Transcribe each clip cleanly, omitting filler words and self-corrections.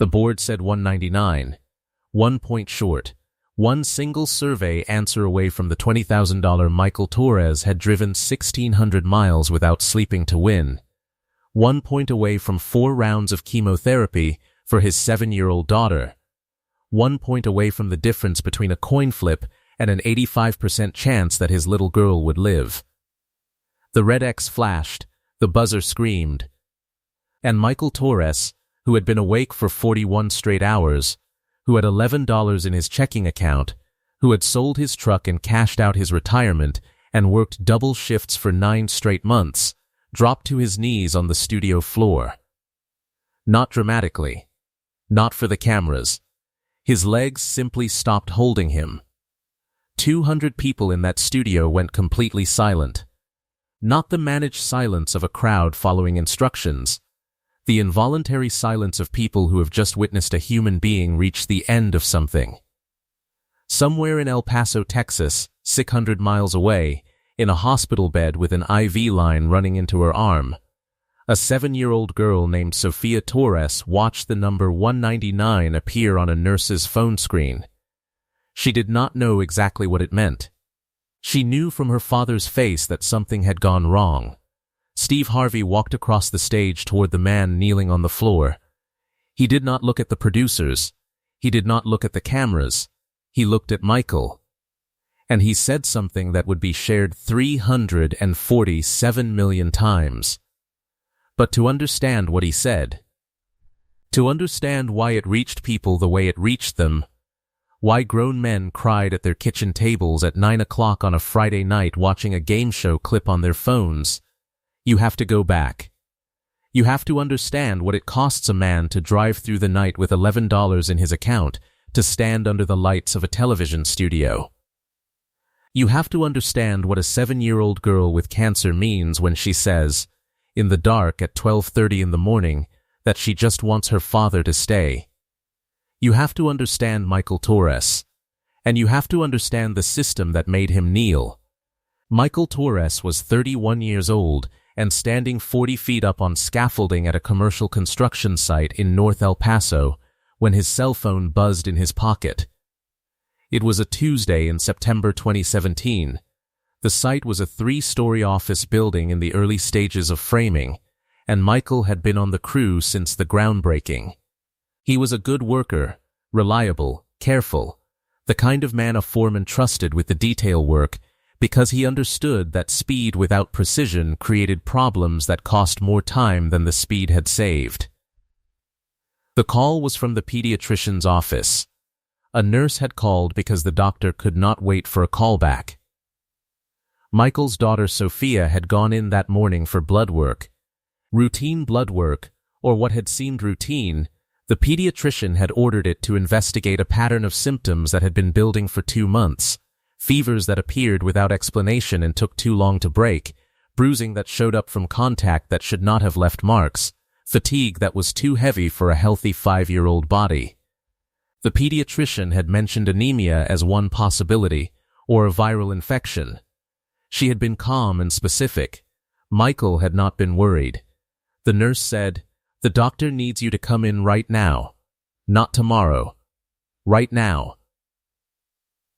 The board said 199. 1 point short. One single survey answer away from the $20,000. Michael Torres had driven 1,600 miles without sleeping to win. 1 point away from 4 rounds of chemotherapy for his 7-year-old daughter. 1 point away from the difference between a coin flip and an 85% chance that his little girl would live. The red X flashed, the buzzer screamed. And Michael Torres, who had been awake for 41 straight hours, who had $11 in his checking account, who had sold his truck and cashed out his retirement and worked double shifts for 9 straight months, dropped to his knees on the studio floor. Not dramatically. Not for the cameras. His legs simply stopped holding him. 200 people in that studio went completely silent. Not the managed silence of a crowd following instructions. The involuntary silence of people who have just witnessed a human being reach the end of something. Somewhere in El Paso, Texas, 600 miles away, in a hospital bed with an IV line running into her arm, a 7-year-old girl named Sofia Torres watched the number 199 appear on a nurse's phone screen. She did not know exactly what it meant. She knew from her father's face that something had gone wrong. Steve Harvey walked across the stage toward the man kneeling on the floor. He did not look at the producers. He did not look at the cameras. He looked at Michael. And he said something that would be shared 347 million times. But to understand what he said, to understand why it reached people the way it reached them, why grown men cried at their kitchen tables at 9 o'clock on a Friday night watching a game show clip on their phones, you have to go back. You have to understand what it costs a man to drive through the night with $11 in his account to stand under the lights of a television studio. You have to understand what a 7-year-old girl with cancer means when she says, in the dark at 12:30 in the morning, that she just wants her father to stay. You have to understand Michael Torres. And you have to understand the system that made him kneel. Michael Torres was 31 years old and standing 40 feet up on scaffolding at a commercial construction site in North El Paso when his cell phone buzzed in his pocket. It was a Tuesday in September 2017. The site was a 3-story office building in the early stages of framing, and Michael had been on the crew since the groundbreaking. He was a good worker, reliable, careful, the kind of man a foreman trusted with the detail work because he understood that speed without precision created problems that cost more time than the speed had saved. The call was from the pediatrician's office. A nurse had called because the doctor could not wait for a callback. Michael's daughter Sophia had gone in that morning for blood work. Routine blood work, or what had seemed routine, the pediatrician had ordered it to investigate a pattern of symptoms that had been building for 2 months. Fevers that appeared without explanation and took too long to break, bruising that showed up from contact that should not have left marks, fatigue that was too heavy for a healthy 5-year-old body. The pediatrician had mentioned anemia as one possibility, or a viral infection. She had been calm and specific. Michael had not been worried. The nurse said, "The doctor needs you to come in right now. Not tomorrow. Right now."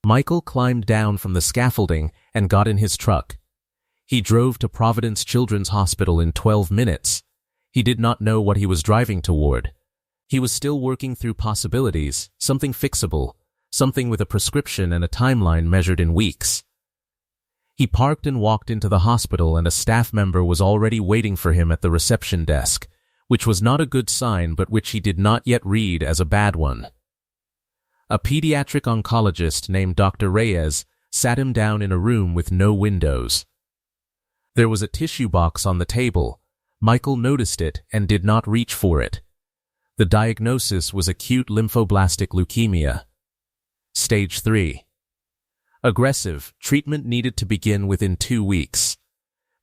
Michael climbed down from the scaffolding and got in his truck. He drove to Providence Children's Hospital in 12 minutes. He did not know what he was driving toward. He was still working through possibilities, something fixable, something with a prescription and a timeline measured in weeks. He parked and walked into the hospital, and a staff member was already waiting for him at the reception desk, which was not a good sign but which he did not yet read as a bad one. A pediatric oncologist named Dr. Reyes sat him down in a room with no windows. There was a tissue box on the table. Michael noticed it and did not reach for it. The diagnosis was acute lymphoblastic leukemia. Stage 3. Aggressive, treatment needed to begin within 2 weeks.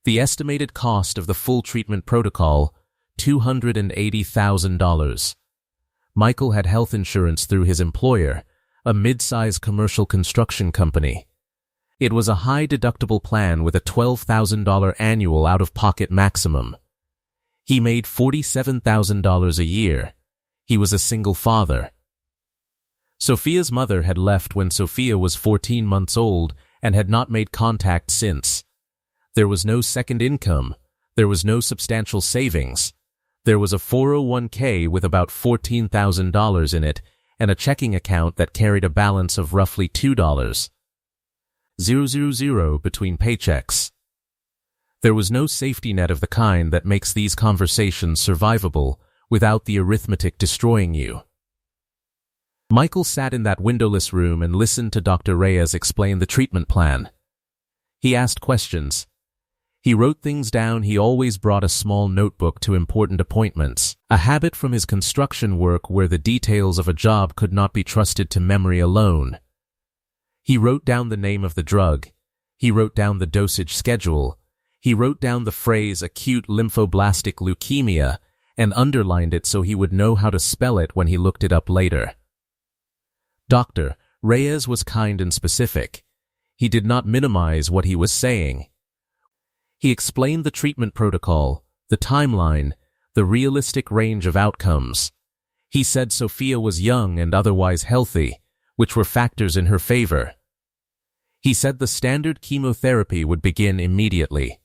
The estimated cost of the full treatment protocol, $280,000. Michael had health insurance through his employer, a mid-size commercial construction company. It was a high-deductible plan with a $12,000 annual out-of-pocket maximum. He made $47,000 a year. He was a single father. Sophia's mother had left when Sophia was 14 months old and had not made contact since. There was no second income. There was no substantial savings. There was a 401k with about $14,000 in it and a checking account that carried a balance of roughly $2,000 between paychecks. There was no safety net of the kind that makes these conversations survivable without the arithmetic destroying you. Michael sat in that windowless room and listened to Dr. Reyes explain the treatment plan. He asked questions. He wrote things down. He always brought a small notebook to important appointments, a habit from his construction work where the details of a job could not be trusted to memory alone. He wrote down the name of the drug. He wrote down the dosage schedule. He wrote down the phrase acute lymphoblastic leukemia and underlined it so he would know how to spell it when he looked it up later. Dr. Reyes was kind and specific. He did not minimize what he was saying. He explained the treatment protocol, the timeline, the realistic range of outcomes. He said Sophia was young and otherwise healthy, which were factors in her favor. He said the standard chemotherapy would begin immediately.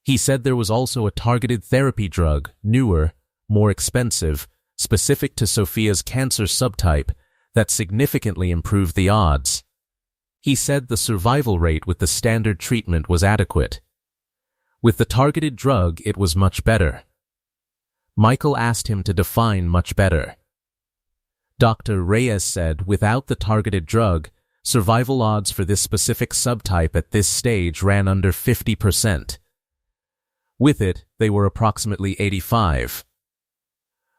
He said there was also a targeted therapy drug, newer, more expensive, specific to Sophia's cancer subtype, that significantly improved the odds. He said the survival rate with the standard treatment was adequate. With the targeted drug, it was much better. Michael asked him to define much better. Dr. Reyes said without the targeted drug, survival odds for this specific subtype at this stage ran under 50%. With it, they were approximately 85%.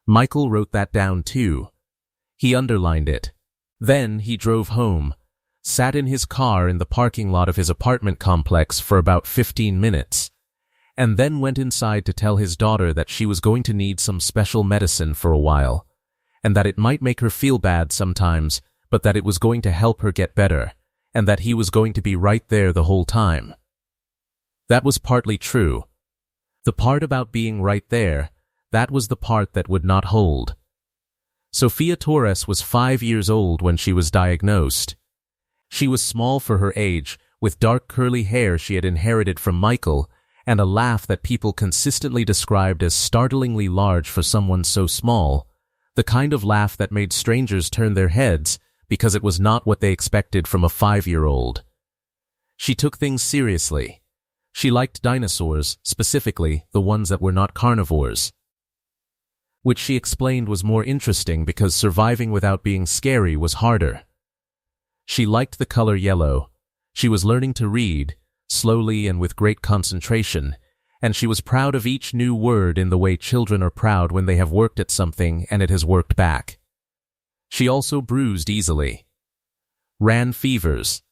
Michael wrote that down too. He underlined it. Then he drove home, sat in his car in the parking lot of his apartment complex for about 15 minutes, and then went inside to tell his daughter that she was going to need some special medicine for a while, and that it might make her feel bad sometimes, but that it was going to help her get better, and that he was going to be right there the whole time. That was partly true. The part about being right there, that was the part that would not hold. Sophia Torres was 5 years old when she was diagnosed. She was small for her age, with dark curly hair she had inherited from Michael, and a laugh that people consistently described as startlingly large for someone so small, the kind of laugh that made strangers turn their heads because it was not what they expected from a 5-year-old. She took things seriously. She liked dinosaurs, specifically the ones that were not carnivores, which she explained was more interesting because surviving without being scary was harder. She liked the color yellow. She was learning to read, slowly and with great concentration, and she was proud of each new word in the way children are proud when they have worked at something and it has worked back. She also bruised easily, ran fevers,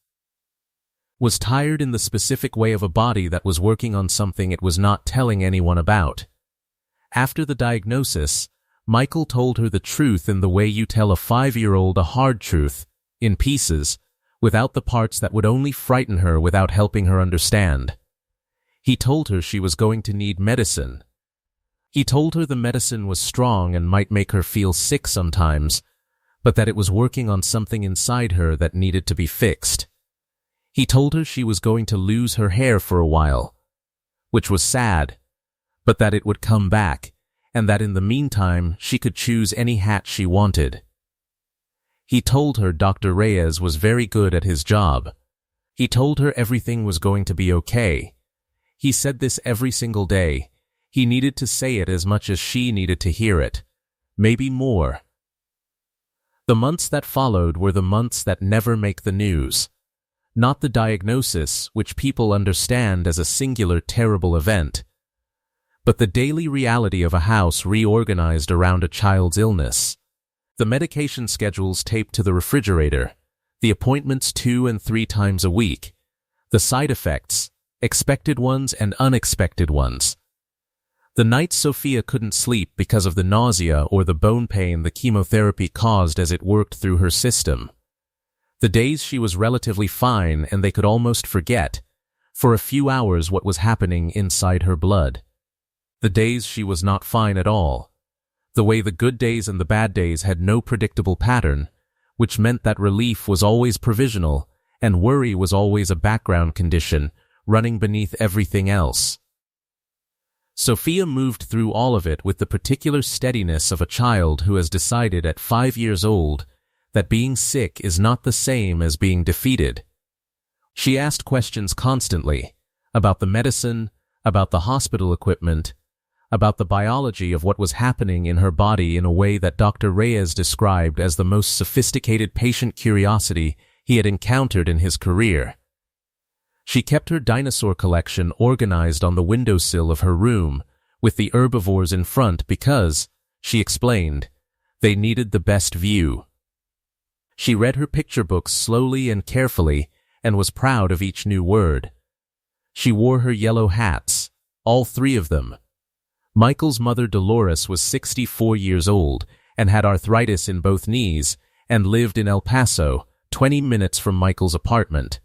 was tired in the specific way of a body that was working on something it was not telling anyone about. After the diagnosis, Michael told her the truth in the way you tell a 5-year-old a hard truth, in pieces, without the parts that would only frighten her without helping her understand. He told her she was going to need medicine. He told her the medicine was strong and might make her feel sick sometimes, but that it was working on something inside her that needed to be fixed. He told her she was going to lose her hair for a while, which was sad, but that it would come back, and that in the meantime she could choose any hat she wanted. He told her Dr. Reyes was very good at his job. He told her everything was going to be okay. He said this every single day. He needed to say it as much as she needed to hear it, maybe more. The months that followed were the months that never make the news. Not the diagnosis, which people understand as a singular terrible event, but the daily reality of a house reorganized around a child's illness. The medication schedules taped to the refrigerator, the appointments 2 and 3 times a week, the side effects, expected ones and unexpected ones. The nights Sophia couldn't sleep because of the nausea or the bone pain the chemotherapy caused as it worked through her system. The days she was relatively fine and they could almost forget, for a few hours, what was happening inside her blood. The days she was not fine at all. The way the good days and the bad days had no predictable pattern, which meant that relief was always provisional and worry was always a background condition running beneath everything else. Sophia moved through all of it with the particular steadiness of a child who has decided at 5 years old that being sick is not the same as being defeated. She asked questions constantly about the medicine, about the hospital equipment, about the biology of what was happening in her body in a way that Dr. Reyes described as the most sophisticated patient curiosity he had encountered in his career. She kept her dinosaur collection organized on the windowsill of her room, with the herbivores in front because, she explained, they needed the best view. She read her picture books slowly and carefully and was proud of each new word. She wore her yellow hats, all 3 of them. Michael's mother Dolores was 64 years old and had arthritis in both knees and lived in El Paso, 20 minutes from Michael's apartment.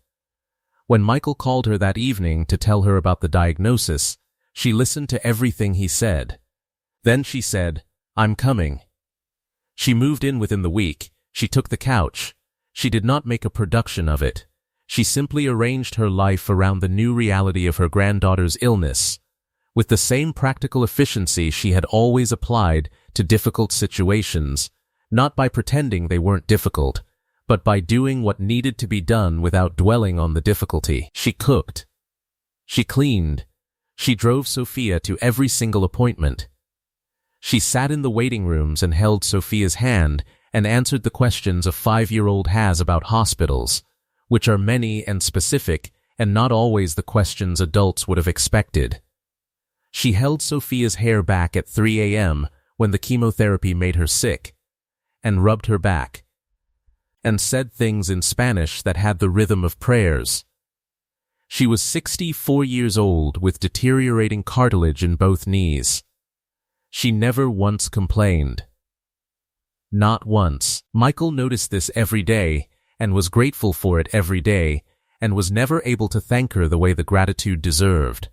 When Michael called her that evening to tell her about the diagnosis, she listened to everything he said. Then she said, "I'm coming." She moved in within the week. She took the couch. She did not make a production of it. She simply arranged her life around the new reality of her granddaughter's illness, with the same practical efficiency she had always applied to difficult situations, not by pretending they weren't difficult, but by doing what needed to be done without dwelling on the difficulty. She cooked. She cleaned. She drove Sophia to every single appointment. She sat in the waiting rooms and held Sophia's hand and answered the questions a 5-year-old has about hospitals, which are many and specific and not always the questions adults would have expected. She held Sophia's hair back at 3 a.m. when the chemotherapy made her sick, and rubbed her back, and said things in Spanish that had the rhythm of prayers. She was 64 years old with deteriorating cartilage in both knees. She never once complained. Not once. Michael noticed this every day and was grateful for it every day and was never able to thank her the way the gratitude deserved.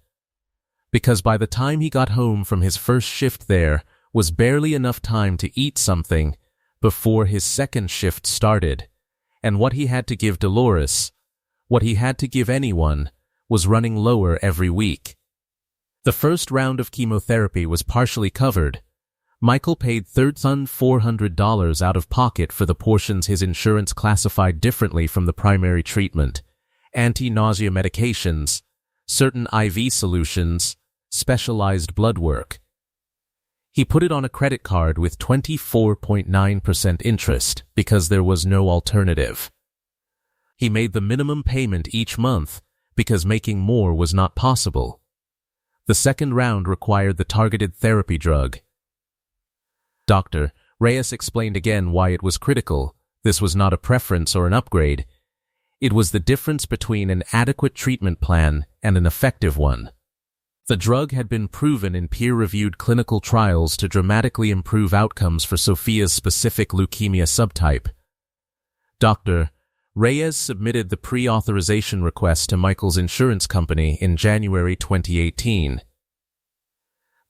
Because by the time he got home from his first shift there was barely enough time to eat something before his second shift started, and what he had to give Dolores, what he had to give anyone, was running lower every week. The first round of chemotherapy was partially covered. Michael paid $3,400 out of pocket for the portions his insurance classified differently from the primary treatment: anti-nausea medications, certain IV solutions, specialized blood work. He put it on a credit card with 24.9% interest because there was no alternative. He made the minimum payment each month because making more was not possible. The second round required the targeted therapy drug. Dr. Reyes explained again why it was critical. This was not a preference or an upgrade. It was the difference between an adequate treatment plan and an effective one. The drug had been proven in peer-reviewed clinical trials to dramatically improve outcomes for Sophia's specific leukemia subtype. Dr. Reyes submitted the pre-authorization request to Michael's insurance company in January 2018.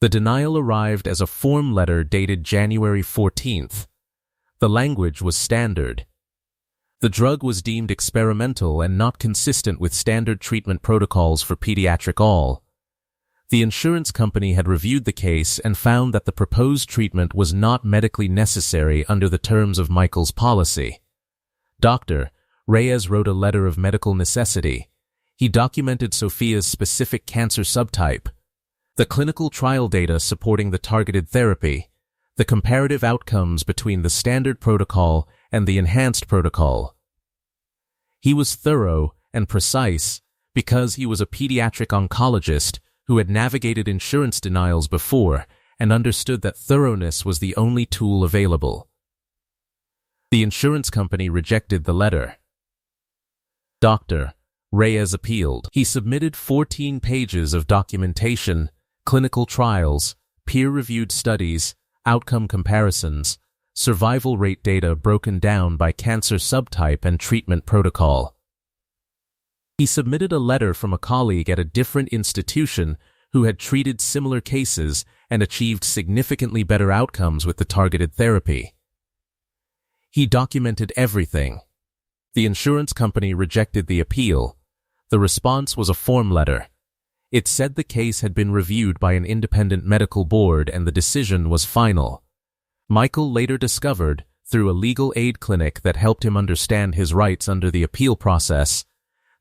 The denial arrived as a form letter dated January 14th. The language was standard. The drug was deemed experimental and not consistent with standard treatment protocols for pediatric ALL. The insurance company had reviewed the case and found that the proposed treatment was not medically necessary under the terms of Michael's policy. Dr. Reyes wrote a letter of medical necessity. He documented Sophia's specific cancer subtype, the clinical trial data supporting the targeted therapy, the comparative outcomes between the standard protocol and the enhanced protocol. He was thorough and precise because he was a pediatric oncologist who had navigated insurance denials before and understood that thoroughness was the only tool available. The insurance company rejected the letter. Dr. Reyes appealed. He submitted 14 pages of documentation, clinical trials, peer-reviewed studies, outcome comparisons, survival rate data broken down by cancer subtype and treatment protocol. He submitted a letter from a colleague at a different institution who had treated similar cases and achieved significantly better outcomes with the targeted therapy. He documented everything. The insurance company rejected the appeal. The response was a form letter. It said the case had been reviewed by an independent medical board and the decision was final. Michael later discovered, through a legal aid clinic that helped him understand his rights under the appeal process,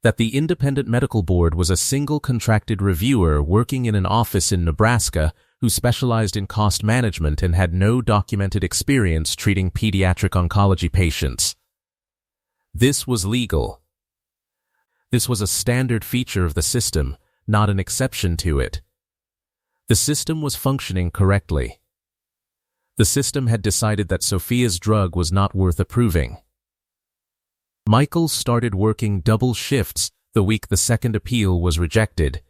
that the independent medical board was a single contracted reviewer working in an office in Nebraska who specialized in cost management and had no documented experience treating pediatric oncology patients. This was legal. This was a standard feature of the system, not an exception to it. The system was functioning correctly. The system had decided that Sophia's drug was not worth approving. Michael started working double shifts the week the second appeal was rejected.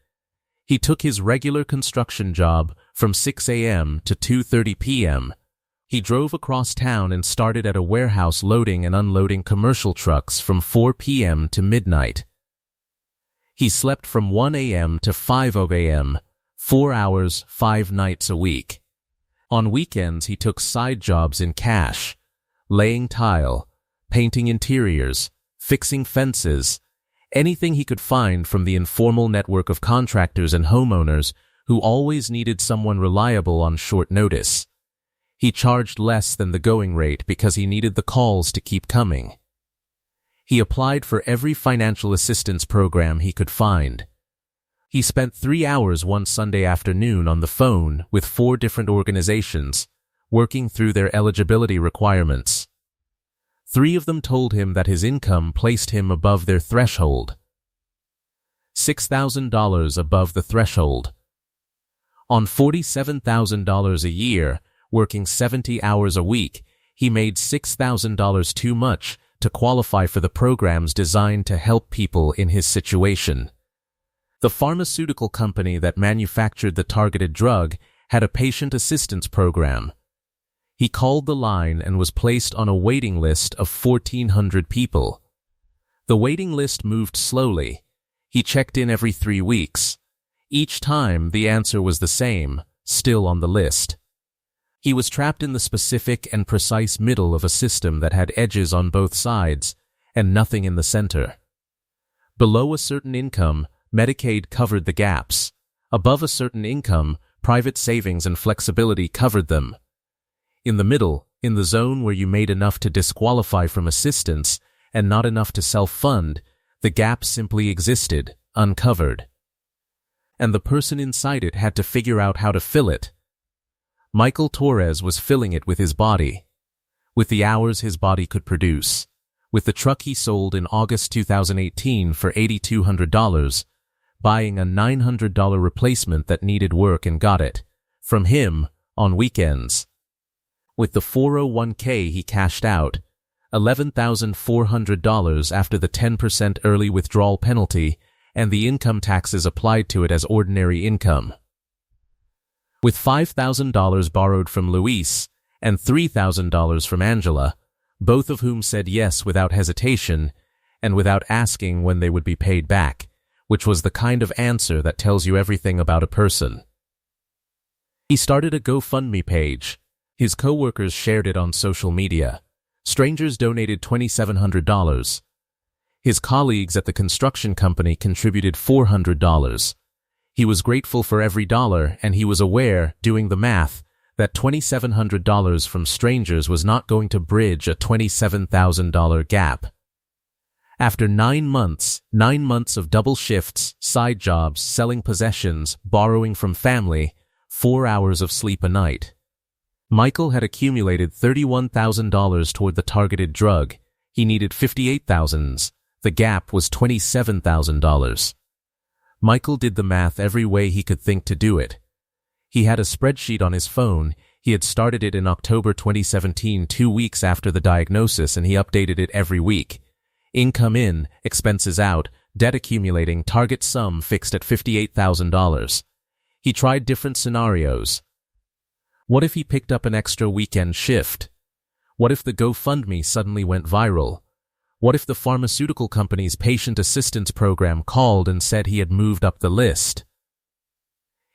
He took his regular construction job from 6 a.m. to 2:30 p.m. He drove across town and started at a warehouse loading and unloading commercial trucks from 4 p.m. to midnight. He slept from 1 a.m. to 5 a.m., 4 hours, 5 nights a week. On weekends, he took side jobs in cash, laying tile, painting interiors, fixing fences, anything he could find from the informal network of contractors and homeowners who always needed someone reliable on short notice. He charged less than the going rate because he needed the calls to keep coming. He applied for every financial assistance program he could find. He spent 3 hours one Sunday afternoon on the phone with 4 different organizations, working through their eligibility requirements. 3 of them told him that his income placed him above their threshold. $6,000 above the threshold. On $47,000 a year, working 70 hours a week, he made $6,000 too much to qualify for the programs designed to help people in his situation. The pharmaceutical company that manufactured the targeted drug had a patient assistance program. He called the line and was placed on a waiting list of 1,400 people. The waiting list moved slowly. He checked in every 3 weeks. Each time the answer was the same, still on the list. He was trapped in the specific and precise middle of a system that had edges on both sides and nothing in the center. Below a certain income, Medicaid covered the gaps. Above a certain income, private savings and flexibility covered them. In the middle, in the zone where you made enough to disqualify from assistance and not enough to self-fund, the gap simply existed, uncovered. And the person inside it had to figure out how to fill it. Michael Torres was filling it with his body, with the hours his body could produce, with the truck he sold in August 2018 for $8,200, buying a $900 replacement that needed work and got it, from him, on weekends. With the 401k he cashed out, $11,400 after the 10% early withdrawal penalty and the income taxes applied to it as ordinary income. With $5,000 borrowed from Luis and $3,000 from Angela, both of whom said yes without hesitation and without asking when they would be paid back, which was the kind of answer that tells you everything about a person. He started a GoFundMe page. His coworkers shared it on social media. Strangers donated $2,700. His colleagues at the construction company contributed $400. He was grateful for every dollar, and he was aware, doing the math, that $2,700 from strangers was not going to bridge a $27,000 gap. After 9 months of double shifts, side jobs, selling possessions, borrowing from family, 4 hours of sleep a night, Michael had accumulated $31,000 toward the targeted drug. He needed $58,000. The gap was $27,000. Michael did the math every way he could think to do it. He had a spreadsheet on his phone. He had started it in October 2017, 2 weeks after the diagnosis, and he updated it every week. Income in, expenses out, debt accumulating, target sum fixed at $58,000. He tried different scenarios. What if he picked up an extra weekend shift? What if the GoFundMe suddenly went viral? What if the pharmaceutical company's patient assistance program called and said he had moved up the list?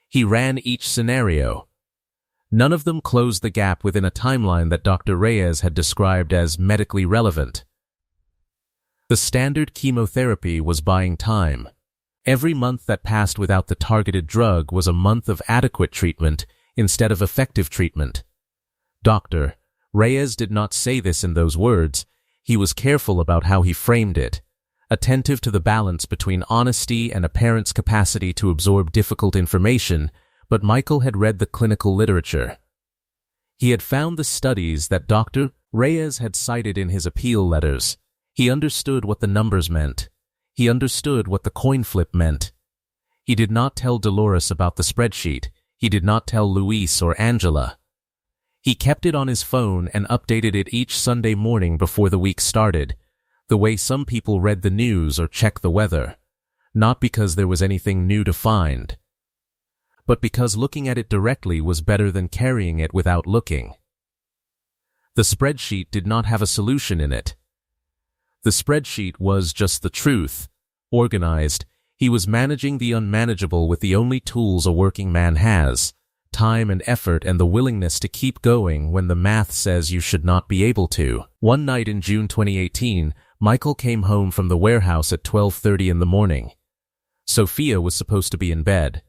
He ran each scenario. None of them closed the gap within a timeline that Dr. Reyes had described as medically relevant. The standard chemotherapy was buying time. Every month that passed without the targeted drug was a month of adequate treatment instead of effective treatment. Dr. Reyes did not say this in those words. He was careful about how he framed it, attentive to the balance between honesty and a parent's capacity to absorb difficult information, but Michael had read the clinical literature. He had found the studies that Dr. Reyes had cited in his appeal letters. He understood what the numbers meant. He understood what the coin flip meant. He did not tell Dolores about the spreadsheet. He did not tell Luis or Angela. He kept it on his phone and updated it each Sunday morning before the week started, the way some people read the news or checked the weather, not because there was anything new to find, but because looking at it directly was better than carrying it without looking. The spreadsheet did not have a solution in it. The spreadsheet was just the truth, organized. He was managing the unmanageable with the only tools a working man has, time and effort and the willingness to keep going when the math says you should not be able to. One night in June 2018, Michael came home from the warehouse at 12:30 in the morning. Sophia was supposed to be in bed.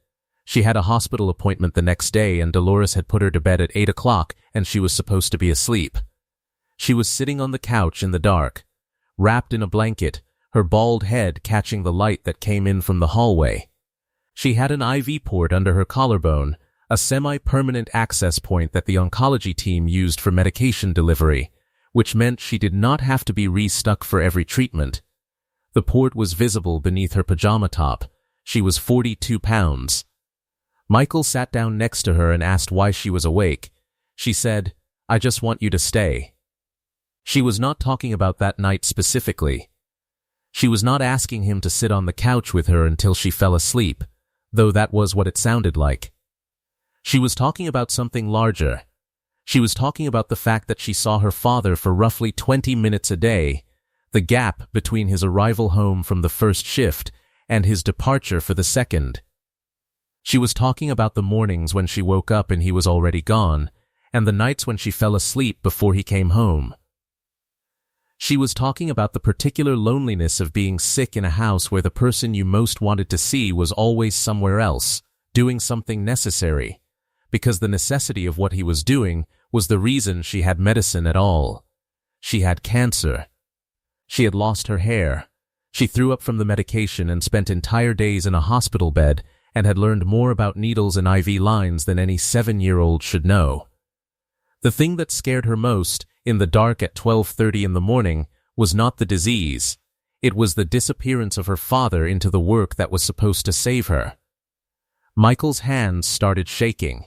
She had a hospital appointment the next day and Dolores had put her to bed at 8 o'clock and she was supposed to be asleep. She was sitting on the couch in the dark, wrapped in a blanket, her bald head catching the light that came in from the hallway. She had an IV port under her collarbone, a semi-permanent access point that the oncology team used for medication delivery, which meant she did not have to be re-stuck for every treatment. The port was visible beneath her pajama top. She was 42 pounds. Michael sat down next to her and asked why she was awake. She said, "I just want you to stay." She was not talking about that night specifically. She was not asking him to sit on the couch with her until she fell asleep, though that was what it sounded like. She was talking about something larger. She was talking about the fact that she saw her father for roughly 20 minutes a day, the gap between his arrival home from the first shift and his departure for the second. She was talking about the mornings when she woke up and he was already gone, and the nights when she fell asleep before he came home. She was talking about the particular loneliness of being sick in a house where the person you most wanted to see was always somewhere else, doing something necessary, because the necessity of what he was doing was the reason she had medicine at all. She had cancer. She had lost her hair. She threw up from the medication and spent entire days in a hospital bed and had learned more about needles and IV lines than any 7-year-old should know. The thing that scared her most, in the dark at 12:30 in the morning, was not the disease. It was the disappearance of her father into the work that was supposed to save her. Michael's hands started shaking.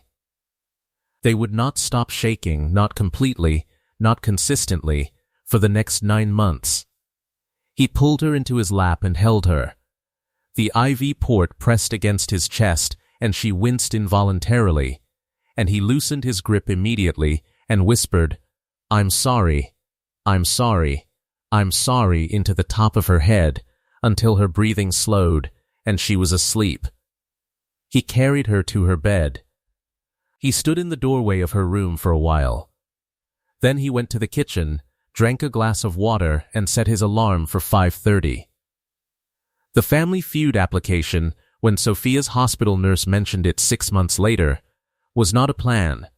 They would not stop shaking, not completely, not consistently, for the next 9 months. He pulled her into his lap and held her. The IV port pressed against his chest, and she winced involuntarily, and he loosened his grip immediately and whispered, "I'm sorry, I'm sorry, I'm sorry," into the top of her head, until her breathing slowed, and she was asleep. He carried her to her bed. He stood in the doorway of her room for a while. Then he went to the kitchen, drank a glass of water, and set his alarm for 5:30. The Family Feud application, when Sophia's hospital nurse mentioned it 6 months later, was not a plan.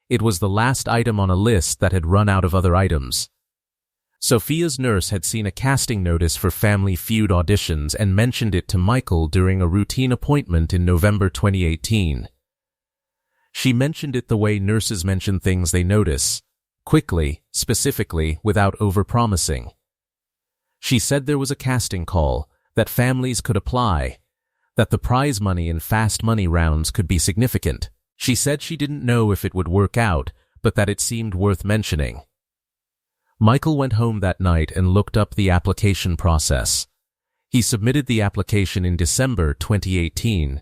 It was the last item on a list that had run out of other items. Sophia's nurse had seen a casting notice for Family Feud auditions and mentioned it to Michael during a routine appointment in November 2018. She mentioned it the way nurses mention things they notice, quickly, specifically, without overpromising. She said there was a casting call, that families could apply, that the prize money in fast money rounds could be significant. She said she didn't know if it would work out, but that it seemed worth mentioning. Michael went home that night and looked up the application process. He submitted the application in December 2018.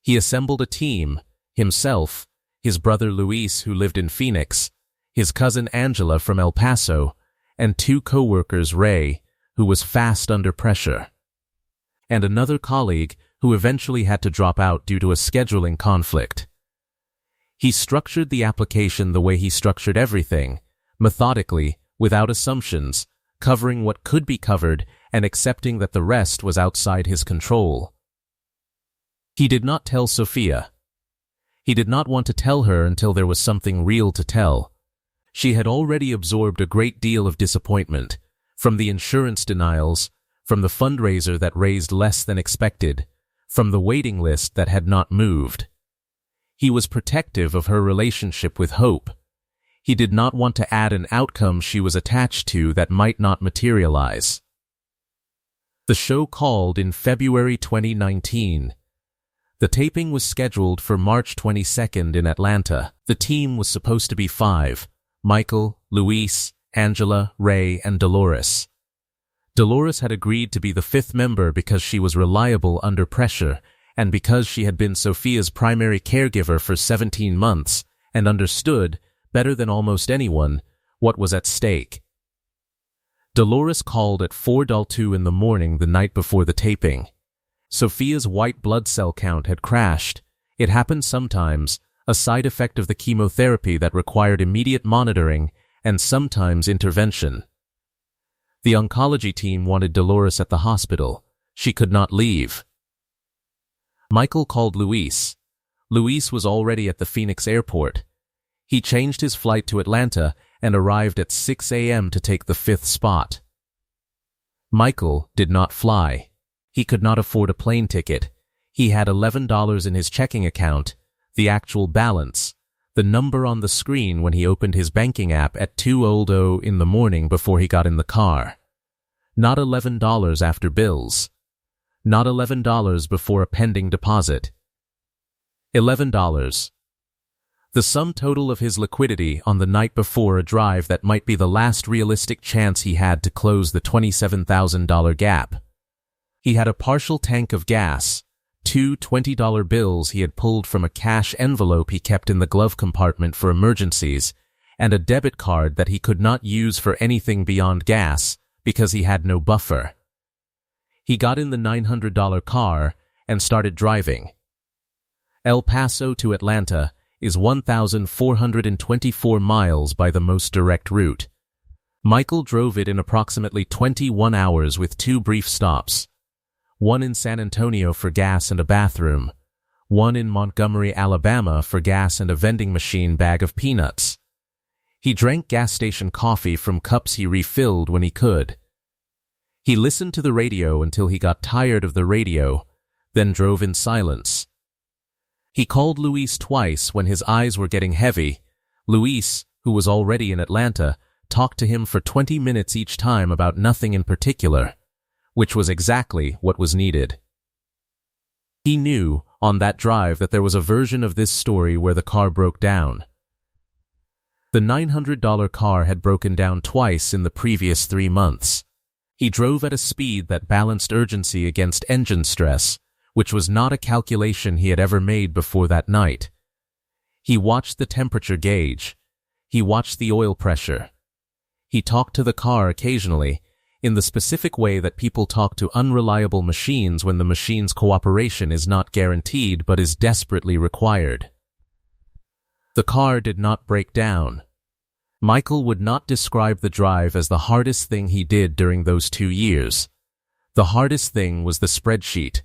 He assembled a team, himself, his brother Luis, who lived in Phoenix, his cousin Angela from El Paso, and 2 co-workers, Ray, who was fast under pressure, and another colleague who eventually had to drop out due to a scheduling conflict. He structured the application the way he structured everything, methodically, without assumptions, covering what could be covered and accepting that the rest was outside his control. He did not tell Sophia. He did not want to tell her until there was something real to tell. She had already absorbed a great deal of disappointment, from the insurance denials, from the fundraiser that raised less than expected, from the waiting list that had not moved. He was protective of her relationship with Hope. He did not want to add an outcome she was attached to that might not materialize. The show called in February 2019. The taping was scheduled for March 22nd in Atlanta. The team was supposed to be 5: Michael, Luis, Angela, Ray, and Dolores. Dolores had agreed to be the 5th member because she was reliable under pressure and because she had been Sophia's primary caregiver for 17 months and understood, better than almost anyone, what was at stake. Dolores called at 4:02 in the morning the night before the taping. Sophia's white blood cell count had crashed. It happened sometimes, a side effect of the chemotherapy that required immediate monitoring and sometimes intervention. The oncology team wanted Dolores at the hospital. She could not leave. Michael called Luis. Luis was already at the Phoenix airport. He changed his flight to Atlanta and arrived at 6 a.m. to take the 5th spot. Michael did not fly. He could not afford a plane ticket. He had $11 in his checking account, the actual balance, the number on the screen when he opened his banking app at 2:00 in the morning before he got in the car. Not $11 after bills. Not $11 before a pending deposit. $11. The sum total of his liquidity on the night before a drive that might be the last realistic chance he had to close the $27,000 gap. He had a partial tank of gas, 2 $20 bills he had pulled from a cash envelope he kept in the glove compartment for emergencies, and a debit card that he could not use for anything beyond gas because he had no buffer. He got in the $900 car and started driving. El Paso to Atlanta is 1,424 miles by the most direct route. Michael drove it in approximately 21 hours with 2 brief stops. One in San Antonio for gas and a bathroom. One in Montgomery, Alabama for gas and a vending machine bag of peanuts. He drank gas station coffee from cups he refilled when he could. He listened to the radio until he got tired of the radio, then drove in silence. He called Luis twice when his eyes were getting heavy. Luis, who was already in Atlanta, talked to him for 20 minutes each time about nothing in particular, which was exactly what was needed. He knew, on that drive, that there was a version of this story where the car broke down. The $900 car had broken down twice in the previous 3 months. He drove at a speed that balanced urgency against engine stress, which was not a calculation he had ever made before that night. He watched the temperature gauge. He watched the oil pressure. He talked to the car occasionally, in the specific way that people talk to unreliable machines when the machine's cooperation is not guaranteed but is desperately required. The car did not break down. Michael would not describe the drive as the hardest thing he did during those 2 years. The hardest thing was the spreadsheet.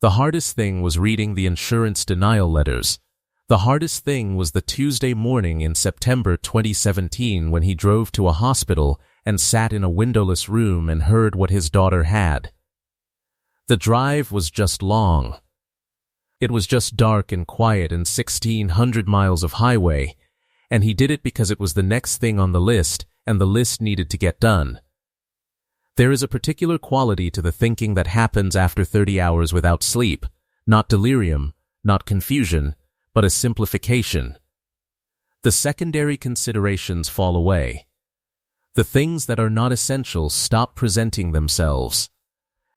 The hardest thing was reading the insurance denial letters. The hardest thing was the Tuesday morning in September 2017 when he drove to a hospital and sat in a windowless room and heard what his daughter had. The drive was just long. It was just dark and quiet and 1,600 miles of highway, and he did it because it was the next thing on the list and the list needed to get done. There is a particular quality to the thinking that happens after 30 hours without sleep, not delirium, not confusion, but a simplification. The secondary considerations fall away. The things that are not essential stop presenting themselves.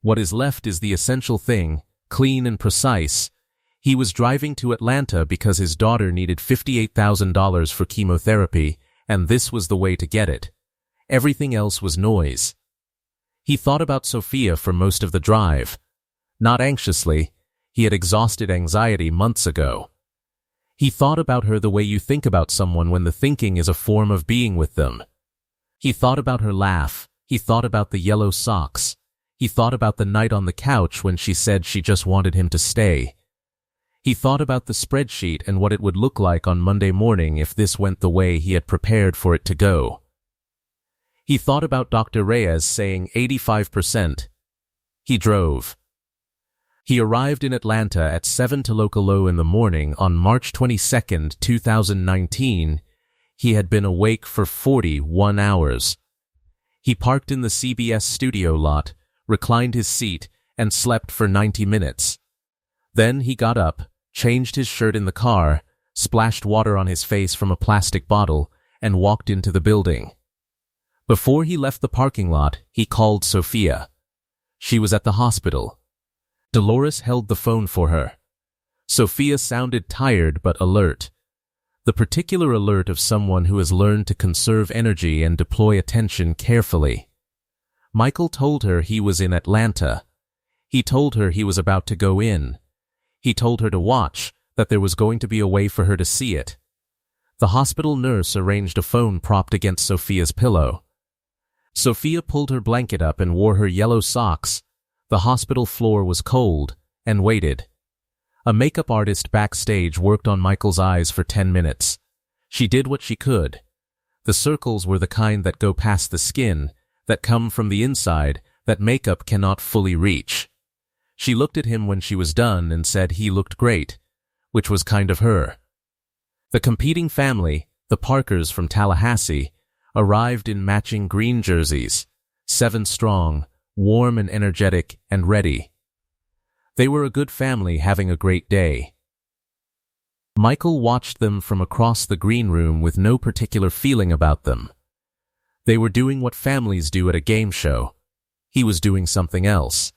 What is left is the essential thing, clean and precise. He was driving to Atlanta because his daughter needed $58,000 for chemotherapy, and this was the way to get it. Everything else was noise. He thought about Sophia for most of the drive. Not anxiously. He had exhausted anxiety months ago. He thought about her the way you think about someone when the thinking is a form of being with them. He thought about her laugh. He thought about the yellow socks. He thought about the night on the couch when she said she just wanted him to stay. He thought about the spreadsheet and what it would look like on Monday morning if this went the way he had prepared for it to go. He thought about Dr. Reyes saying 85%. He drove. He arrived in Atlanta at 7 to local in the morning on March 22, 2019. He had been awake for 41 hours. He parked in the CBS studio lot, reclined his seat, and slept for 90 minutes. Then he got up, changed his shirt in the car, splashed water on his face from a plastic bottle, and walked into the building. Before he left the parking lot, he called Sophia. She was at the hospital. Dolores held the phone for her. Sophia sounded tired but alert. The particular alert of someone who has learned to conserve energy and deploy attention carefully. Michael told her he was in Atlanta. He told her he was about to go in. He told her to watch, that there was going to be a way for her to see it. The hospital nurse arranged a phone propped against Sophia's pillow. Sophia pulled her blanket up and wore her yellow socks. The hospital floor was cold, and waited. A makeup artist backstage worked on Michael's eyes for 10 minutes. She did what she could. The circles were the kind that go past the skin, that come from the inside, that makeup cannot fully reach. She looked at him when she was done and said he looked great, which was kind of her. The competing family, the Parkers from Tallahassee, arrived in matching green jerseys, 7 strong, warm and energetic and ready. They were a good family having a great day. Michael watched them from across the green room with no particular feeling about them. They were doing what families do at a game show. He was doing something else.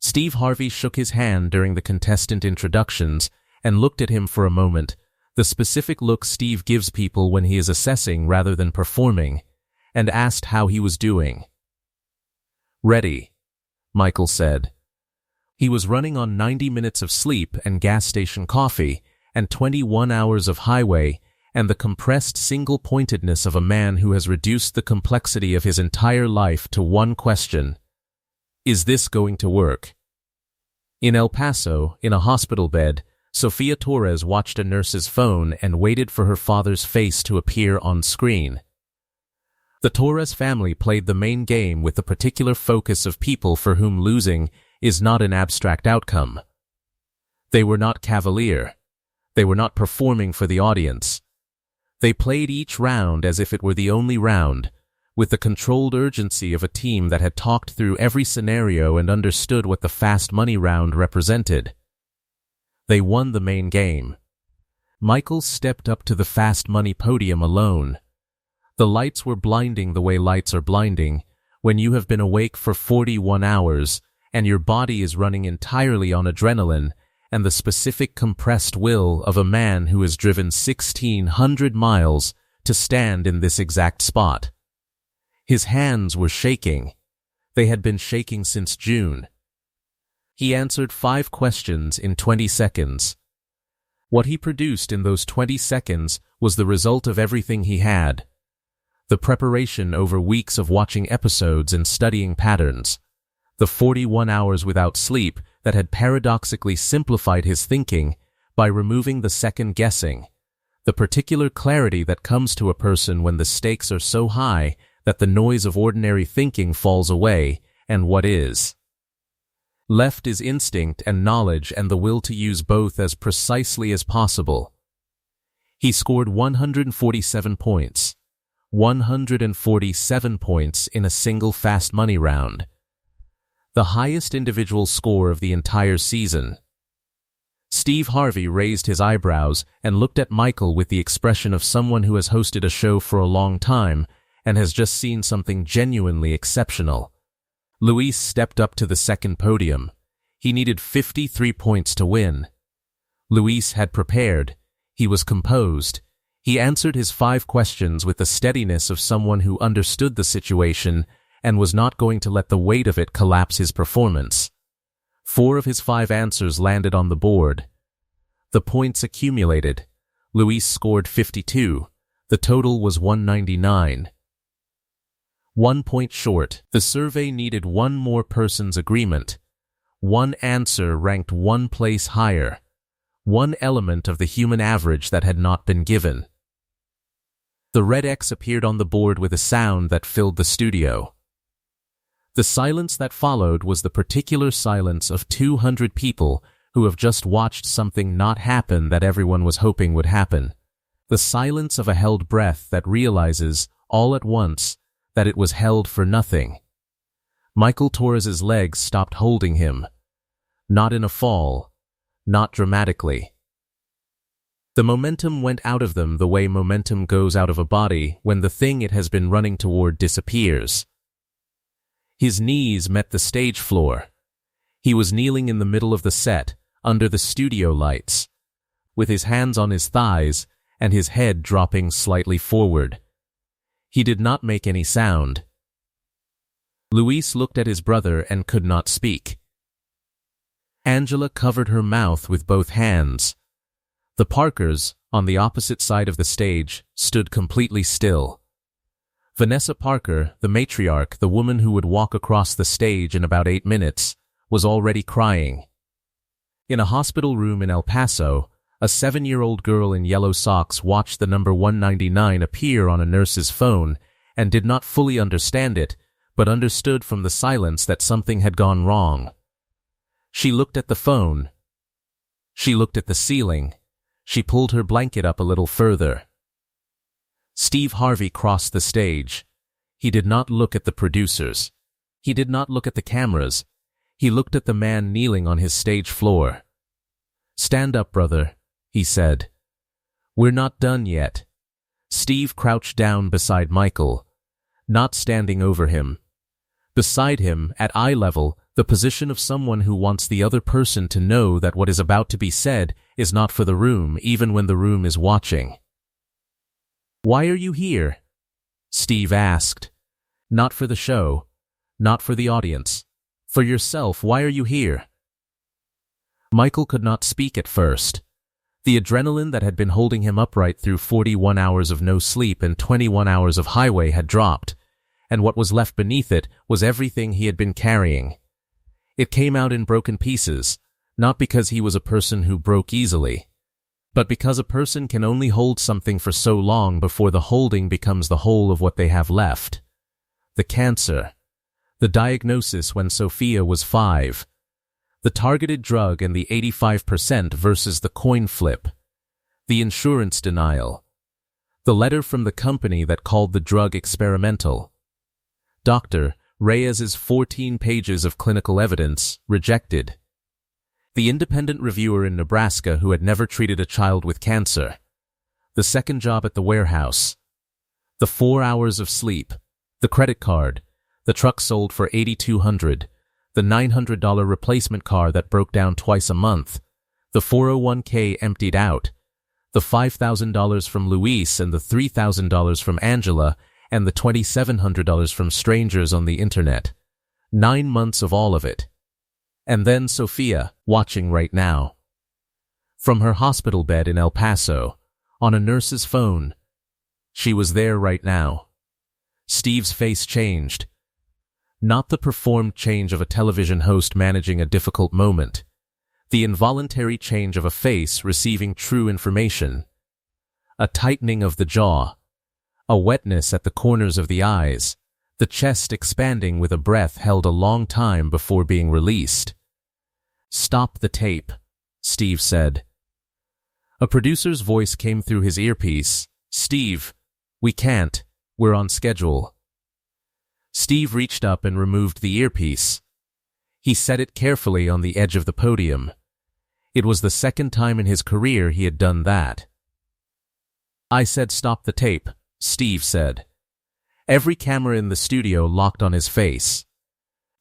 Steve Harvey shook his hand during the contestant introductions and looked at him for a moment, the specific look Steve gives people when he is assessing rather than performing, and asked how he was doing. "Ready," Michael said. He was running on 90 minutes of sleep and gas station coffee and 21 hours of highway and the compressed single-pointedness of a man who has reduced the complexity of his entire life to one question: is this going to work? In El Paso, in a hospital bed, Sophia Torres watched a nurse's phone and waited for her father's face to appear on screen. The Torres family played the main game with the particular focus of people for whom losing is not an abstract outcome. They were not cavalier. They were not performing for the audience. They played each round as if it were the only round, with the controlled urgency of a team that had talked through every scenario and understood what the fast money round represented. They won the main game. Michael stepped up to the fast money podium alone. The lights were blinding the way lights are blinding when you have been awake for 41 hours and your body is running entirely on adrenaline and the specific compressed will of a man who has driven 1,600 miles to stand in this exact spot. His hands were shaking. They had been shaking since June. He answered 5 questions in 20 seconds. What he produced in those 20 seconds was the result of everything he had. The preparation over weeks of watching episodes and studying patterns. The 41 hours without sleep that had paradoxically simplified his thinking by removing the second guessing. The particular clarity that comes to a person when the stakes are so high that the noise of ordinary thinking falls away, and what is left is instinct and knowledge and the will to use both as precisely as possible. He scored 147 points. 147 points in a single fast money round. The highest individual score of the entire season. Steve Harvey raised his eyebrows and looked at Michael with the expression of someone who has hosted a show for a long time and has just seen something genuinely exceptional. Luis stepped up to the second podium. He needed 53 points to win. Luis had prepared. He was composed. He answered his 5 questions with the steadiness of someone who understood the situation and was not going to let the weight of it collapse his performance. 4 of his 5 answers landed on the board. The points accumulated. Luis scored 52. The total was 199. 1 point short. The survey needed one more person's agreement. One answer ranked one place higher. One element of the human average that had not been given. The red X appeared on the board with a sound that filled the studio. The silence that followed was the particular silence of 200 people who have just watched something not happen that everyone was hoping would happen. The silence of a held breath that realizes, all at once, that it was held for nothing. Michael Torres's legs stopped holding him. Not in a fall. Not dramatically. The momentum went out of them the way momentum goes out of a body when the thing it has been running toward disappears. His knees met the stage floor. He was kneeling in the middle of the set, under the studio lights, with his hands on his thighs and his head dropping slightly forward. He did not make any sound. Luis looked at his brother and could not speak. Angela covered her mouth with both hands. The Parkers, on the opposite side of the stage, stood completely still. Vanessa Parker, the matriarch, the woman who would walk across the stage in about 8 minutes, was already crying. In a hospital room in El Paso, a 7-year-old girl in yellow socks watched the number 199 appear on a nurse's phone and did not fully understand it, but understood from the silence that something had gone wrong. She looked at the phone. She looked at the ceiling. She pulled her blanket up a little further. Steve Harvey crossed the stage. He did not look at the producers. He did not look at the cameras. He looked at the man kneeling on his stage floor. "Stand up, brother," he said. "We're not done yet." Steve crouched down beside Michael, not standing over him. Beside him, at eye level, the position of someone who wants the other person to know that what is about to be said is not for the room, even when the room is watching. "Why are you here?" Steve asked. "Not for the show. Not for the audience. For yourself, why are you here?" Michael could not speak at first. The adrenaline that had been holding him upright through 41 hours of no sleep and 21 hours of highway had dropped, and what was left beneath it was everything he had been carrying. It came out in broken pieces, not because he was a person who broke easily, but because a person can only hold something for so long before the holding becomes the whole of what they have left. The cancer. The diagnosis when Sophia was 5. The targeted drug and the 85% versus the coin flip. The insurance denial. The letter from the company that called the drug experimental. Dr. Reyes's 14 pages of clinical evidence rejected. The independent reviewer in Nebraska who had never treated a child with cancer. The second job at the warehouse. The 4 hours of sleep. The credit card. The truck sold for $8,200. The $900 replacement car that broke down twice a month. The 401k emptied out. The $5,000 from Luis and the $3,000 from Angela and the $2,700 from strangers on the internet. 9 months of all of it. And then Sophia, watching right now. From her hospital bed in El Paso, on a nurse's phone. She was there right now. Steve's face changed. Not the performed change of a television host managing a difficult moment. The involuntary change of a face receiving true information. A tightening of the jaw. A wetness at the corners of the eyes. The chest expanding with a breath held a long time before being released. "Stop the tape," Steve said. A producer's voice came through his earpiece. "Steve, we can't. We're on schedule." Steve reached up and removed the earpiece. He set it carefully on the edge of the podium. It was the second time in his career he had done that. "I said stop the tape," Steve said. Every camera in the studio locked on his face.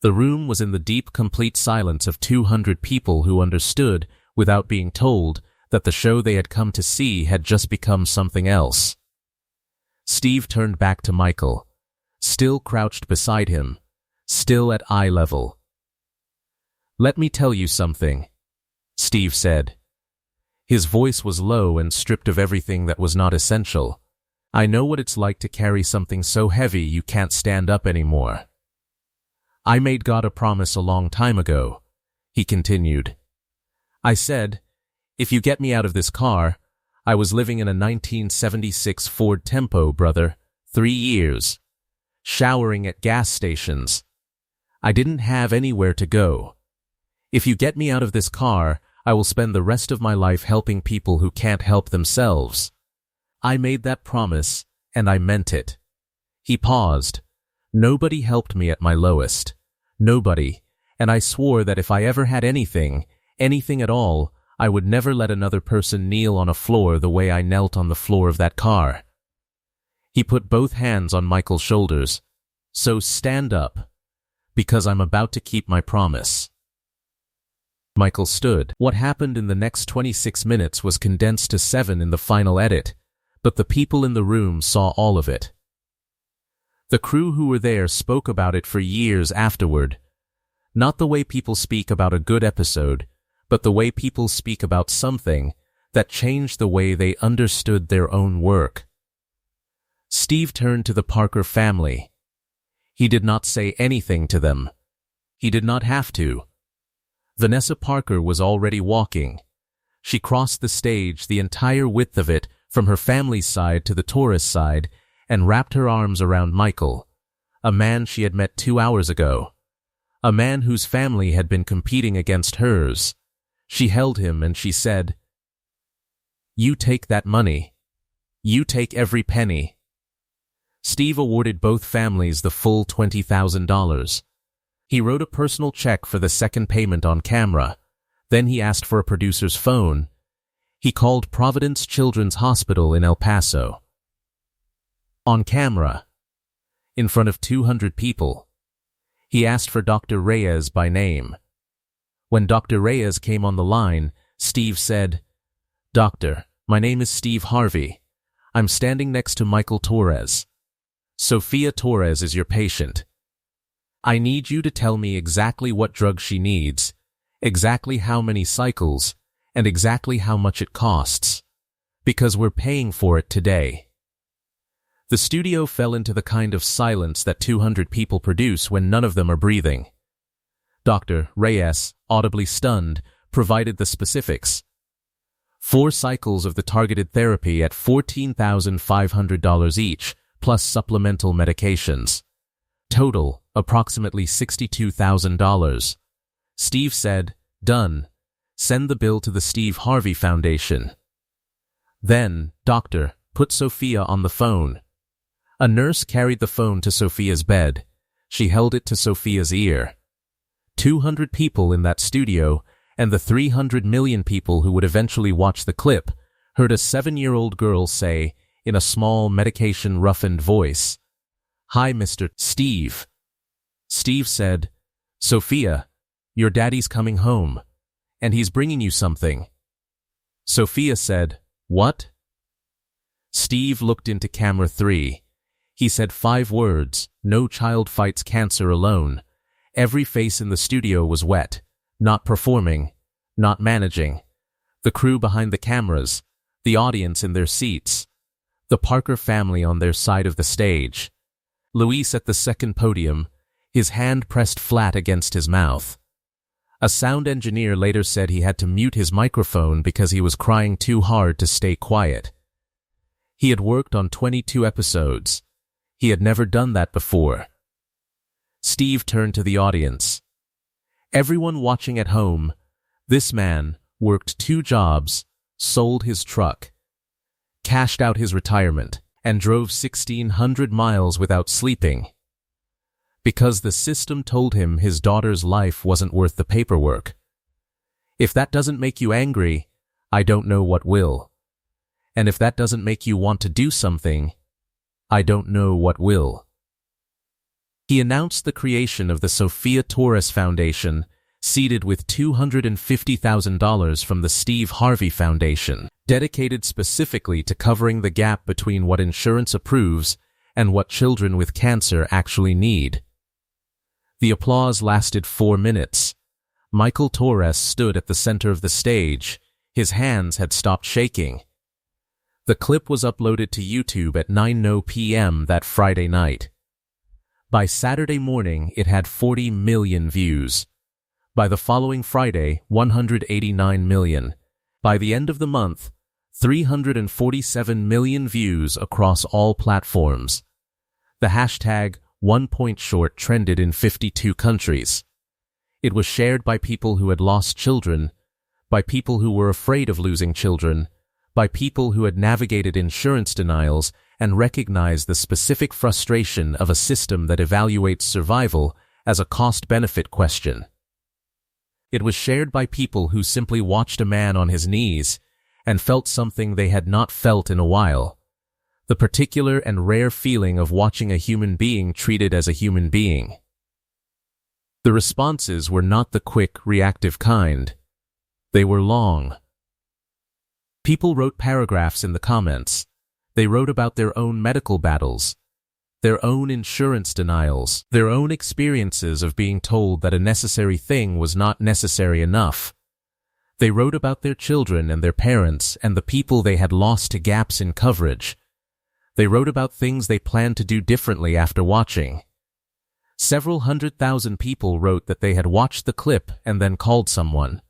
The room was in the deep, complete silence of 200 people who understood, without being told, that the show they had come to see had just become something else. Steve turned back to Michael, still crouched beside him, still at eye level. "Let me tell you something," Steve said. His voice was low and stripped of everything that was not essential. I know what it's like to carry something so heavy you can't stand up anymore. I made God a promise a long time ago, he continued. I said, if you get me out of this car, I was living in a 1976 Ford Tempo, brother, 3 years, showering at gas stations. I didn't have anywhere to go. If you get me out of this car, I will spend the rest of my life helping people who can't help themselves. I made that promise, and I meant it. He paused. Nobody helped me at my lowest. Nobody, and I swore that if I ever had anything at all, I would never let another person kneel on a floor the way I knelt on the floor of that car. He put both hands on Michael's shoulders. So stand up, because I'm about to keep my promise. Michael stood. What happened in the next 26 minutes was condensed to 7 in the final edit, but the people in the room saw all of it. The crew who were there spoke about it for years afterward. Not the way people speak about a good episode, but the way people speak about something that changed the way they understood their own work. Steve turned to the Parker family. He did not say anything to them. He did not have to. Vanessa Parker was already walking. She crossed the stage the entire width of it from her family's side to the Torres side and wrapped her arms around Michael, a man she had met 2 hours ago, a man whose family had been competing against hers. She held him and she said, "You take that money. You take every penny." Steve awarded both families the full $20,000. He wrote a personal check for the second payment on camera. Then he asked for a producer's phone. He called Providence Children's Hospital in El Paso. On camera, in front of 200 people, he asked for Dr. Reyes by name. When Dr. Reyes came on the line, Steve said, "Doctor, my name is Steve Harvey. I'm standing next to Michael Torres. Sophia Torres is your patient. I need you to tell me exactly what drug she needs, exactly how many cycles, and exactly how much it costs, because we're paying for it today." The studio fell into the kind of silence that 200 people produce when none of them are breathing. Dr. Reyes, audibly stunned, provided the specifics. 4 cycles of the targeted therapy at $14,500 each, plus supplemental medications. Total, approximately $62,000. Steve said, "Done. Send the bill to the Steve Harvey Foundation." Then, doctor, put Sophia on the phone. A nurse carried the phone to Sophia's bed. She held it to Sophia's ear. 200 people in that studio, and the 300 million people who would eventually watch the clip, heard a 7-year-old girl say, in a small, medication-roughened voice, "Hi, Mr. Steve." Steve said, "Sophia, your daddy's coming home, and he's bringing you something." Sophia said, "What?" Steve looked into camera 3. He said 5 words, "No child fights cancer alone." Every face in the studio was wet, not performing, not managing. The crew behind the cameras, the audience in their seats, the Parker family on their side of the stage. Luis at the second podium, his hand pressed flat against his mouth. A sound engineer later said he had to mute his microphone because he was crying too hard to stay quiet. He had worked on 22 episodes. He had never done that before. Steve turned to the audience. Everyone watching at home, this man worked 2 jobs, sold his truck, cashed out his retirement, and drove 1,600 miles without sleeping. Because the system told him his daughter's life wasn't worth the paperwork. If that doesn't make you angry, I don't know what will. And if that doesn't make you want to do something, I don't know what will. He announced the creation of the Sophia Torres Foundation, seeded with $250,000 from the Steve Harvey Foundation, dedicated specifically to covering the gap between what insurance approves and what children with cancer actually need. The applause lasted 4 minutes. Michael Torres stood at the center of the stage, His hands had stopped shaking. The clip was uploaded to YouTube at 9:00 p.m. that Friday night. By Saturday morning, it had 40 million views. By the following Friday, 189 million. By the end of the month, 347 million views across all platforms. The hashtag #OnePointShort trended in 52 countries. It was shared by people who had lost children, by people who were afraid of losing children, by people who had navigated insurance denials and recognized the specific frustration of a system that evaluates survival as a cost-benefit question. It was shared by people who simply watched a man on his knees and felt something they had not felt in a while, the particular and rare feeling of watching a human being treated as a human being. The responses were not the quick, reactive kind. They were long. People wrote paragraphs in the comments. They wrote about their own medical battles, their own insurance denials, their own experiences of being told that a necessary thing was not necessary enough. They wrote about their children and their parents and the people they had lost to gaps in coverage. They wrote about things they planned to do differently after watching. Several 100,000 people wrote that they had watched the clip and then called someone.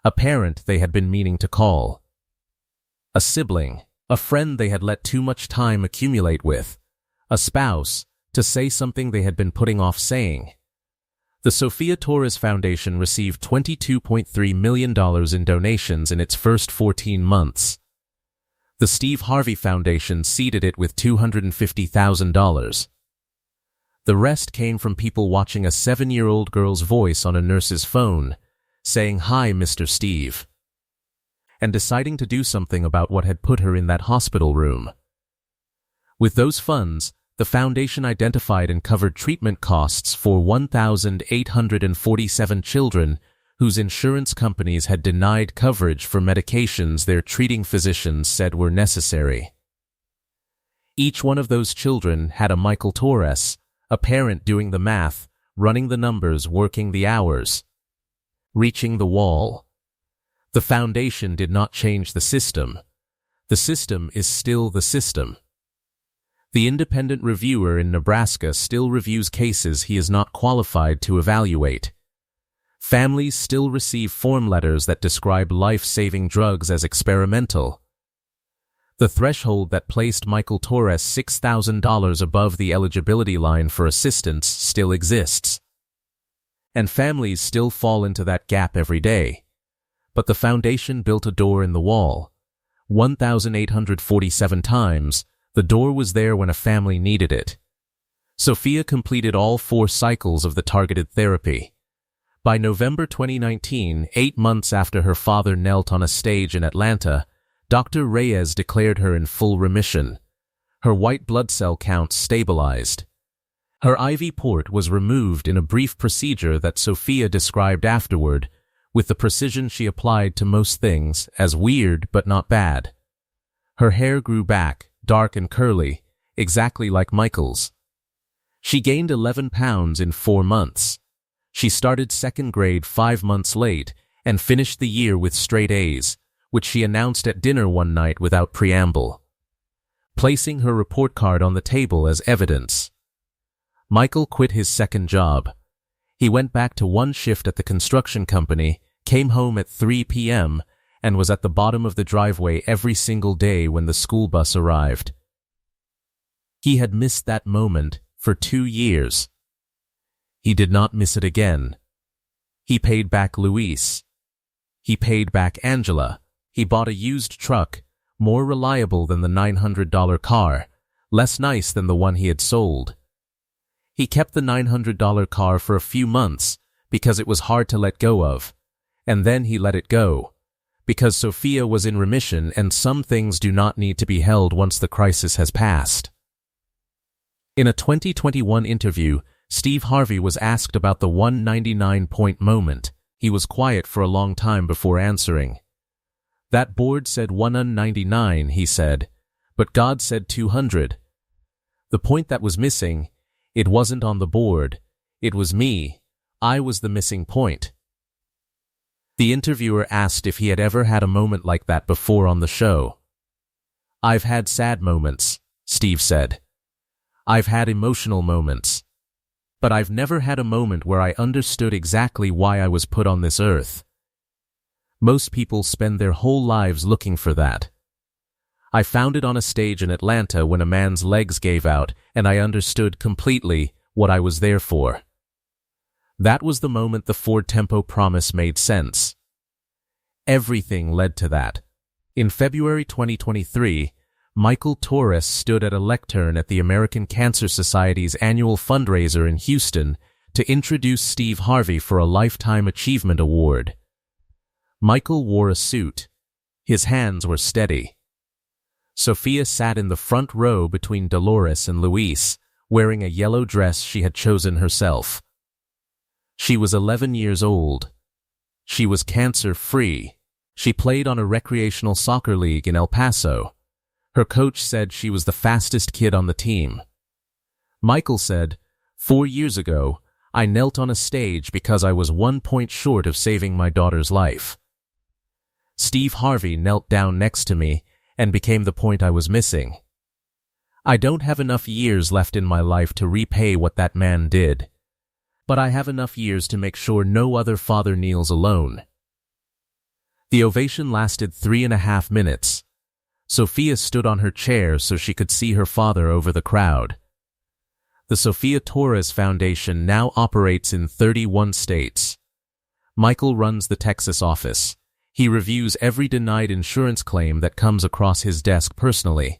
A parent they had been meaning to call. A sibling, a friend they had let too much time accumulate with. A spouse, to say something they had been putting off saying. The Sophia Torres Foundation received $22.3 million in donations in its first 14 months. The Steve Harvey Foundation seeded it with $250,000. The rest came from people watching a 7-year-old girl's voice on a nurse's phone, saying, "Hi, Mr. Steve," and deciding to do something about what had put her in that hospital room. With those funds, the foundation identified and covered treatment costs for 1,847 children whose insurance companies had denied coverage for medications their treating physicians said were necessary. Each one of those children had a Michael Torres, a parent doing the math, running the numbers, working the hours, reaching the wall. The foundation did not change the system. The system is still the system. The independent reviewer in Nebraska still reviews cases he is not qualified to evaluate. Families still receive form letters that describe life-saving drugs as experimental. The threshold that placed Michael Torres $6,000 above the eligibility line for assistance still exists. And families still fall into that gap every day. But the foundation built a door in the wall. 1,847 times, the door was there when a family needed it. Sophia completed all 4 cycles of the targeted therapy. By November 2019, 8 months after her father knelt on a stage in Atlanta, Dr. Reyes declared her in full remission. Her white blood cell counts stabilized. Her IV port was removed in a brief procedure that Sophia described afterward, with the precision she applied to most things, as weird but not bad. Her hair grew back, dark and curly, exactly like Michael's. She gained 11 pounds in 4 months. She started 2nd grade 5 months late and finished the year with straight A's, which she announced at dinner one night without preamble, placing her report card on the table as evidence. Michael quit his second job. He went back to one shift at the construction company, came home at 3 p.m., and was at the bottom of the driveway every single day when the school bus arrived. He had missed that moment for 2 years. He did not miss it again. He paid back Luis. He paid back Angela. He bought a used truck, more reliable than the $900 car, less nice than the one he had sold. He kept the $900 car for a few months because it was hard to let go of, and then he let it go, because Sophia was in remission and some things do not need to be held once the crisis has passed. In a 2021 interview, Steve Harvey was asked about the 199-point moment. He was quiet for a long time before answering. "That board said 199, he said, but God said 200. The point that was missing, it wasn't on the board. It was me. I was the missing point." The interviewer asked if he had ever had a moment like that before on the show. "I've had sad moments," Steve said. "I've had emotional moments. But I've never had a moment where I understood exactly why I was put on this earth. Most people spend their whole lives looking for that. I found it on a stage in Atlanta when a man's legs gave out, and I understood completely what I was there for." That was the moment the Ford Tempo promise made sense. Everything led to that. In February 2023, Michael Torres stood at a lectern at the American Cancer Society's annual fundraiser in Houston to introduce Steve Harvey for a Lifetime Achievement Award. Michael wore a suit. His hands were steady. Sophia sat in the front row between Dolores and Luis, wearing a yellow dress she had chosen herself. She was 11 years old. She was cancer-free. She played on a recreational soccer league in El Paso. Her coach said she was the fastest kid on the team. Michael said, "4 years ago, I knelt on a stage because I was 1 point short of saving my daughter's life. Steve Harvey knelt down next to me and became the point I was missing. I don't have enough years left in my life to repay what that man did. But I have enough years to make sure no other father kneels alone." The ovation lasted 3.5 minutes. Sophia stood on her chair so she could see her father over the crowd. The Sophia Torres Foundation now operates in 31 states. Michael runs the Texas office. He reviews every denied insurance claim that comes across his desk personally,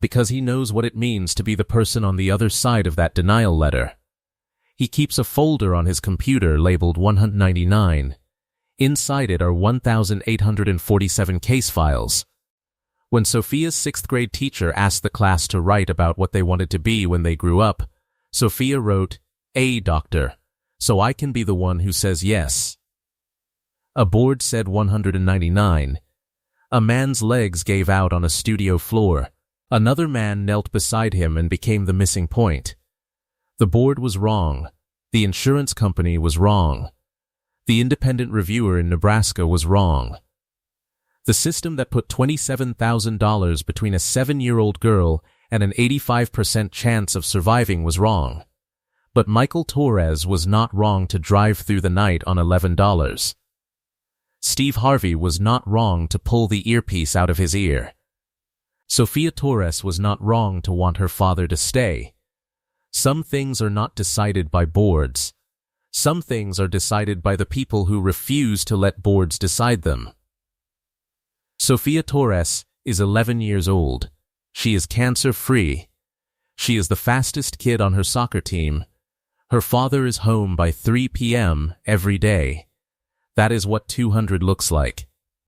because he knows what it means to be the person on the other side of that denial letter. He keeps a folder on his computer labeled 199. Inside it are 1,847 case files. When Sophia's 6th grade teacher asked the class to write about what they wanted to be when they grew up, Sophia wrote, "A doctor, so I can be the one who says yes." A board said 199. A man's legs gave out on a studio floor. Another man knelt beside him and became the missing point. The board was wrong. The insurance company was wrong. The independent reviewer in Nebraska was wrong. The system that put $27,000 between a 7-year-old girl and an 85% chance of surviving was wrong. But Michael Torres was not wrong to drive through the night on $11. Steve Harvey was not wrong to pull the earpiece out of his ear. Sophia Torres was not wrong to want her father to stay. Some things are not decided by boards. Some things are decided by the people who refuse to let boards decide them. Sophia Torres is 11 years old. She is cancer-free. She is the fastest kid on her soccer team. Her father is home by 3 p.m. every day. That is what 200 looks like.